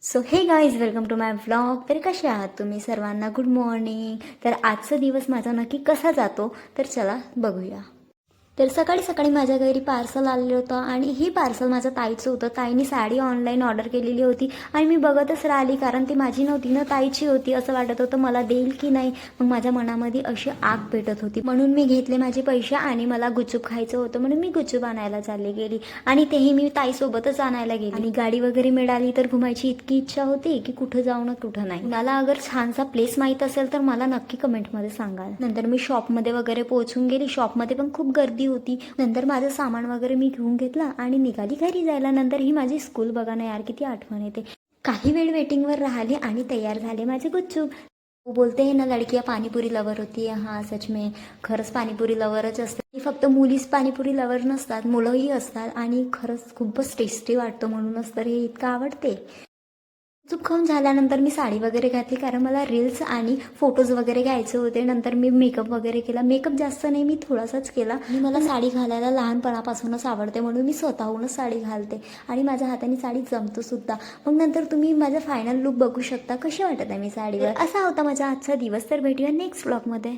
So hey guys welcome to my vlog. तर कसे आहात तुम्ही सर्वांना? Good morning. तर आजचा दिवस माझा नक्की कसा जातो तर चला बघूया. तर सकाळी सकाळी माझ्या घरी पार्सल आलेलं होतं आणि ही पार्सल माझ्या ताईचं होतं. ताईने साडी ऑनलाईन ऑर्डर केलेली होती आणि मी बघतच राहिली कारण ती माझी नव्हती ना, ताईची होती. असं वाटत होतं मला देईल की नाही. मग माझ्या मनामध्ये अशी आग पेटत होती. म्हणून मी घेतले माझे पैसे आणि मला गुपचूप खायचं होतं म्हणून मी गुपचूप आणायला चालली गेली आणि तेही मी ताईसोबतच आणायला गेली. आणि गाडी वगैरे मिळाली तर घुमायची इतकी इच्छा होती की कुठं जाऊ ना कुठं नाही. मला अगर छानसा प्लेस माहीत असेल तर मला नक्की कमेंटमध्ये सांगा. नंतर मी शॉपमध्ये वगैरे पोहोचून गेली. शॉपमध्ये पण खूप गर्दी होती. नंतर माझं सामान वगैरे मी घेऊन घेतला आणि निघाली घरी जायला. नंतर ही माझी स्कूल बघा ना यार, किती आठवण येते. काही वेळ वेटिंगवर राहिले आणि तयार झाले माझे गुच्चू. वो बोलते हैं ना लड़कियां पाणीपुरी लवर होती है. हाँ सच में खरंच पाणीपुरी लवरच असते. फक्त मुलीच पाणीपुरी लवर नसतात, मुलंही असतात आणि खरंच खूपच टेस्टी वाटतं म्हणूनच तर हे इतकं आवडते. चूक खाऊन झाल्यानंतर मी साडी वगैरे घातली कारण मला रील्स आणि फोटोज वगैरे घ्यायचे होते. नंतर मी मेकअप वगैरे केला. मेकअप जास्त नाही, मी थोडासाच केला आणि मला साडी घालायला लहानपणापासूनच आवडते म्हणून मी स्वतःहूनच साडी घालते आणि माझ्या हाताने साडी जमतो सुद्धा. मग नंतर तुम्ही माझा फायनल लुक बघू शकता कशी वाटत आहे मी साडीवर. असा होता माझा आजचा दिवस. तर भेटूया नेक्स्ट ब्लॉगमध्ये.